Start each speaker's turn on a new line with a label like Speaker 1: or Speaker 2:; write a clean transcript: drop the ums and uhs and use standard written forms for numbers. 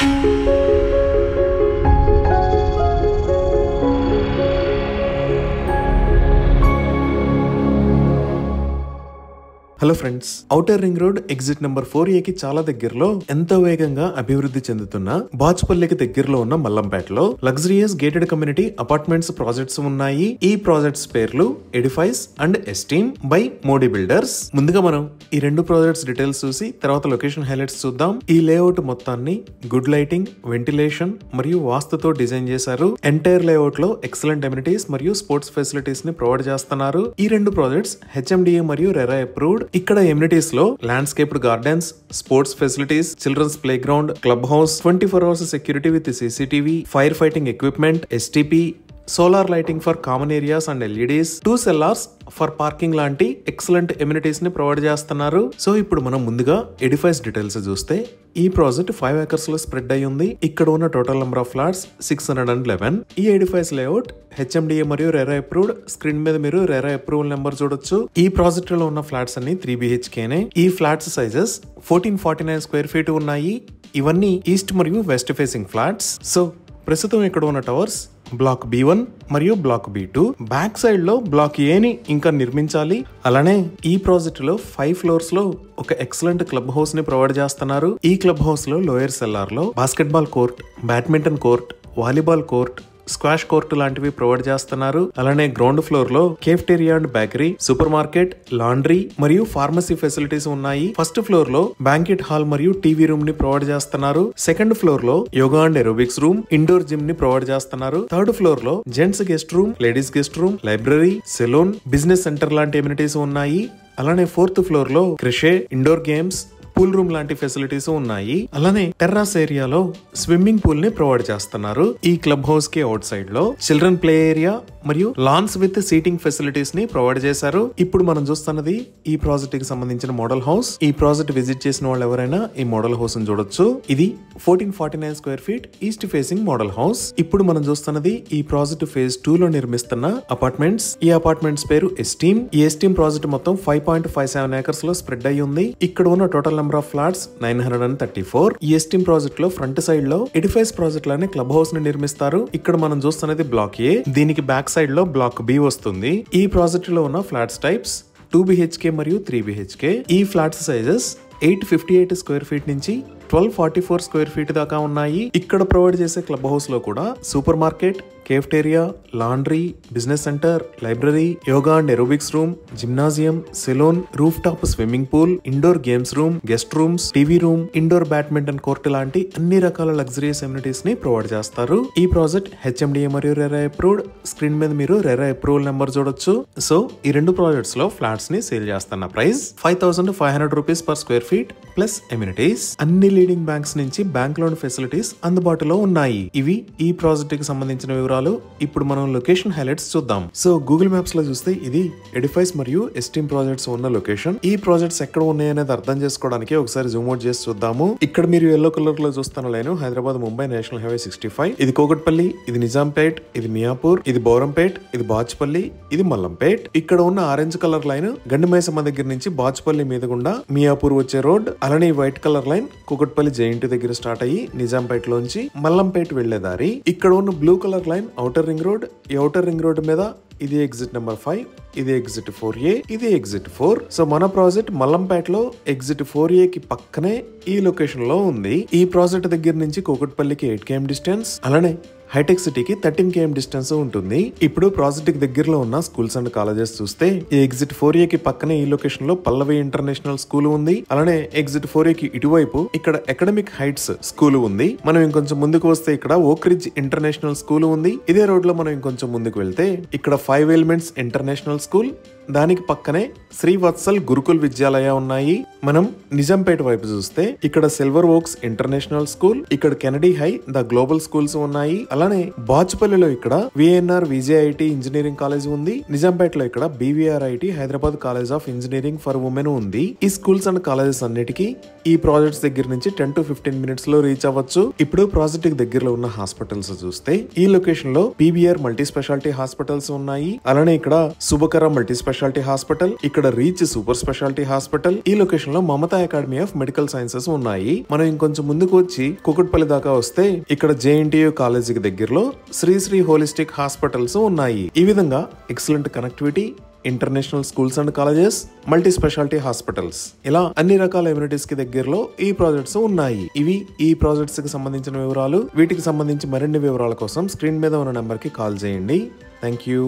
Speaker 1: Hello friends, outer ring road exit number 4A కి చాలా దగ్గరలో ఎంతో వేగంగా అభివృద్ధి చెందుతున్న బాచుపల్లికి దగ్గరలో ఉన్న మల్లంపేటలో luxurious gated community apartments projects ఉన్నాయి. ఈ ప్రాజెక్ట్స్ పేర్లు Edifice and Esteem by Modi builders. ముందుగా మనం ఈ రెండు ప్రాజెక్ట్స్ డీటెయిల్స్ చూసి తర్వాత లొకేషన్ హైలైట్స్ చూద్దాం. ఈ లేఅవుట్ మొత్తాన్ని గుడ్ లైటింగ్, వెంటిలేషన్ మరియు వాస్తుతో డిజైన్ చేశారు. ఎంటైర్ లేఅవుట్ లో ఎక్సలెంట్ ఎమ్యూనిటీస్ మరియు స్పోర్ట్స్ ఫెసిలిటీస్ ని ప్రొవైడ్ చేస్తున్నారు. ఈ రెండు ప్రాజెక్ట్స్ HMDA మరియు రెరా అప్రూవ్డ్. ఇక్కడ ఎమ్యూనిటీస్ లో landscaped gardens, sports facilities, children's playground, club house, 24 hours security with CCTV, fire fighting equipment, STP, solar lighting for common areas and LEDs, 2 cellars for parking లాంటి excellent amenities ని provide చేస్తున్నారు. So ఇప్పుడు మనం ముందుగా edifies details చూస్తే ఈ project 5 acres లో spread అయి ఉంది. ఇక్కడ ఉన్న టోటల్ నెంబర్ ఆఫ్ ఫ్లాట్స్ 611. ఈ ఎడిఫైస్ లేఅవుట్ HMDA మరియు రెరా అప్రూవ్డ్. స్క్రీన్ మీద మీరు రెరా అప్రూవల్ నెంబర్ చూడొచ్చు. ఈ ప్రాజెక్ట్ లో ఉన్న ఫ్లాట్స్ అన్ని 3 BHK నే. ఈ ఫ్లాట్స్ సైజెస్ 1449 square feet ఉన్నాయి. ఇవన్నీ ఈస్ట్ మరియు వెస్ట్ ఫేసింగ్ ఫ్లాట్స్. సో ప్రస్తుతం ఇక్కడ ఉన్న టవర్స్ బ్లాక్ B1 మరియు బ్లాక్ B2. బ్యాక్ సైడ్ లో బ్లాక్ A ని ఇంకా నిర్మించాలి. అలానే ఈ ప్రాజెక్ట్ లో 5 floors లో ఒక ఎక్సలెంట్ క్లబ్ హౌస్ ని ప్రొవైడ్ చేస్తున్నారు. ఈ క్లబ్ హౌస్ లో లోయర్ సెల్లార్ లో basketball court, badminton court, volleyball court, squash court లాంటివి ప్రొవైడ్ చేస్తున్నారు. అలానే గ్రౌండ్ ఫ్లోర్ లో cafeteria and bakery, supermarket, laundry మరియు ఫార్మసీ ఫెసిలిటీస్ ఉన్నాయి. ఫస్ట్ ఫ్లోర్ లో బ్యాంకెట్ హాల్ మరియు టీవీ రూమ్ ని ప్రొవైడ్ చేస్తున్నారు. సెకండ్ ఫ్లోర్ లో yoga and aerobics room, indoor gym ని ప్రొవైడ్ చేస్తున్నారు. థర్డ్ ఫ్లోర్ లో gents guest room, ladies guest room, library, salon, business centre లాంటి ఎమ్యూనిటీస్ ఉన్నాయి. అలానే ఫోర్త్ ఫ్లోర్ లో creche, indoor games, pool room లాంటి ఫెసిలిటీస్ ఉన్నాయి. అలానే టెర్రాస్ ఏరియాలో స్విమ్మింగ్ పూల్ ని ప్రొవైడ్ చేస్తున్నారు. ఈ క్లబ్ హౌస్ కి అవుట్ సైడ్ లో చిల్డ్రన్ ప్లే ఏరియా మరియు లాన్స్ విత్ సీటింగ్ ఫెసిలిటీస్ ని ప్రొవైడ్ చేశారు. ఇప్పుడు మనం చూస్తున్నది ఈ ప్రాజెక్ట్ కి సంబంధించిన మోడల్ హౌస్. ఈ ప్రాజెక్ట్ విజిట్ చేసిన వాళ్ళు ఎవరైనా ఈ మోడల్ హౌస్ ని చూడొచ్చు. ఇది 1449 square feet east facing model house. ఇప్పుడు మనం చూస్తున్నది ఈ ప్రాజెక్ట్ ఫేజ్ 2 లో నిర్మిస్తున్న అపార్ట్మెంట్స్. ఈ అపార్ట్మెంట్స్ పేరు ఎస్టీమ్. ఈ ఎస్టీమ్ ప్రాజెక్ట్ మొత్తం 5.57 acres లో స్ప్రెడ్ అయి ఉంది. ఇక్కడ ఉన్న టోటల్ నెంబర్ ఆఫ్ ఫ్లాట్స్ 934. ఈ ఎస్టీమ్ ప్రాజెక్ట్ లో ఫ్రంట్ సైడ్ లో ఎడిఫైస్ ప్రాజెక్ట్ లానే క్లబ్ హౌస్ ని నిర్మిస్తారు. ఇక్కడ మనం చూస్తున్నది బ్లాక్ A. దీనికి బ్యాక్ సైడ్ లో బ్లాక్ B వస్తుంది. ఈ ప్రాజెక్ట్ లో ఉన్న ఫ్లాట్స్ టైప్స్ 2 BHK మరియు 3 BHK. ఈ ఫ్లాట్స్ సైజెస్ 858 square feet నుంచి 1244 square feet దాకా ఉన్నాయి. ఇక్కడ ప్రొవైడ్ చేసే క్లబ్ హౌస్ లో కూడా super market, cafeteria, laundry, business centre, library, yoga and aerobics room, gymnasium, salon, roof top swimming pool, indoor games room, guest rooms, TV room, indoor badminton court లాంటి అన్ని రకాల luxurious amenities ని provide చేస్తారు. ఈ project HMDA మరియు RERA approved. Screen మీద మీరు RERA approval number చూడొచ్చు. సో ఈ రెండు ప్రాజెక్ట్స్ లో ఫ్లాట్స్ ని సేల్ చేస్తున్న price 5500 rupees per square feet plus amenities. అన్ని లీడింగ్ బ్యాంక్స్ నుంచి బ్యాంక్ లోన్ ఫెసిలిటీస్ అందుబాటులో ఉన్నాయి. ఇవి ఈ ప్రాజెక్ట్ కి సంబంధించిన వివరాలు. ఇప్పుడు మనం లొకేషన్ హైలైట్స్ చూద్దాం. సో గూగుల్ మ్యాప్స్ లో చూస్తే ఇది ఎడిఫైస్ మరియు ఎస్టీమ్ ప్రాజెక్ట్స్ ఉన్న లొకేషన్. ఈ ప్రాజెక్ట్స్ ఎక్కడ ఉన్నాయి అనేది అర్థం చేసుకోవడానికి ఒకసారి జూమ్ అవుట్ చేసి చూద్దాము. ఇక్కడ మీరు ఎల్లో కలర్ లో చూస్తున్న line Hyderabad Mumbai national highway 65. ఇది కోకట్పల్లి, ఇది నిజాంపేట్, ఇది మియాపూర్, ఇది బౌరంపేట్, ఇది బాచుపల్లి, ఇది మల్లంపేట్. ఇక్కడ ఉన్న ఆరెంజ్ కలర్ లైన్ గండిమైసమ్మ దగ్గర నుంచి బాచుపల్లి మీద గుండా మియాపూర్ వచ్చే రోడ్. అలానే white colour line Kukatpally giant దగ్గర స్టార్ట్ అయ్యి నిజాంపేట్ లోంచి మల్లంపేట్ వెళ్లే దారి. ఇక్కడ ఉన్న blue colour line outer ring road. ఈ ఔటర్ రింగ్ రోడ్ మీద ఇది ఎగ్జిట్ నెంబర్ 5, ఇది ఎగ్జిట్ 4A, ఇది ఎగ్జిట్ 4. సో మన ప్రాజెక్ట్ మల్లంపేట లో ఎగ్జిట్ 4A కి పక్కనే ఈ లొకేషన్ లో ఉంది. ఈ ప్రాజెక్ట్ దగ్గర నుంచి కూకట్పల్లికి 8 km డిస్టెన్స్, అలానే హైటెక్ సిటీకి 13 km డిస్టెన్స్ ఉంటుంది. ఇప్పుడు ప్రాజెక్ట్ కి దగ్గరలో ఉన్న స్కూల్స్ అండ్ కాలేజెస్ చూస్తే ఈ ఎగ్జిట్ 4A కి పక్కనే ఈ లొకేషన్ లో పల్లవి ఇంటర్నేషనల్ స్కూల్ ఉంది. అలానే ఎగ్జిట్ 4A కి ఇటువైపు ఇక్కడ అకాడమిక్ హైట్స్ స్కూల్ ఉంది. మనం ఇంకొంచెం ముందుకు వస్తే ఇక్కడ ఓక్ రిడ్జ్ ఇంటర్నేషనల్ స్కూల్ ఉంది. ఇదే రోడ్ లో మనం ఇంకొంచెం ముందుకు వెళ్తే ఇక్కడ 5 ఎలిమెంట్స్ ఇంటర్నేషనల్ స్కూల్, దానికి పక్కనే శ్రీవత్సల్ గురుకుల్ విద్యాలయ ఉన్నాయి. మనం నిజాంపేట వైపు చూస్తే ఇక్కడ సిల్వర్ ఓక్స్ ఇంటర్నేషనల్ స్కూల్, ఇక్కడ Kennedy high, the global schools ఉన్నాయి. అలానే బాచుపల్లిలో ఇక్కడ VNR VJIT ఇంజనీరింగ్ కాలేజ్ ఉంది. నిజాంపేటలో ఇక్కడ BVRIT Hyderabad college of engineering for women ఉంది. ఈ స్కూల్స్ అండ్ కాలేజెస్ అన్నిటికీ ఈ ప్రాజెక్ట్స్ దగ్గర నుంచి 10 to 15 minutes లో రీచ్ అవ్వచ్చు. ఇప్పుడు ప్రాజెక్ట్ కి దగ్గరలో ఉన్న హాస్పిటల్స్ చూస్తే ఈ లొకేషన్ లో PBR మల్టీ స్పెషాలిటీ హాస్పిటల్స్ ఉన్నాయి. అలానే ఇక్కడ శుభకర మల్టీ స్పెషాలిటీ స్పెషాలిటీ హాస్పిటల్, ఇక్కడ రీచ్ సూపర్ స్పెషాలిటీ హాస్పిటల్. ఈ లొకేషన్ లో Mamata academy of medical sciences ఉన్నాయి. మనం ఇంకొంచెం ముందుకు వచ్చి కుకట్పల్లి దాకా వస్తే ఇక్కడ JNTU కాలేజీకి దగ్గరలో శ్రీ హోలిస్టిక్ హాస్పిటల్స్ ఉన్నాయి. ఈ విధంగా excellent connectivity, international schools and colleges, multi speciality hospitals, ఇలా అన్ని రకాల ఎమ్యూనిటీస్ కి దగ్గరలో ఈ ప్రాజెక్ట్స్ ఉన్నాయి. ఇవి ఈ ప్రాజెక్ట్స్ కి సంబంధించిన వివరాలు. వీటికి సంబంధించి మరిన్ని వివరాల కోసం స్క్రీన్ మీద ఉన్న నెంబర్ కి కాల్ చేయండి. Thank you.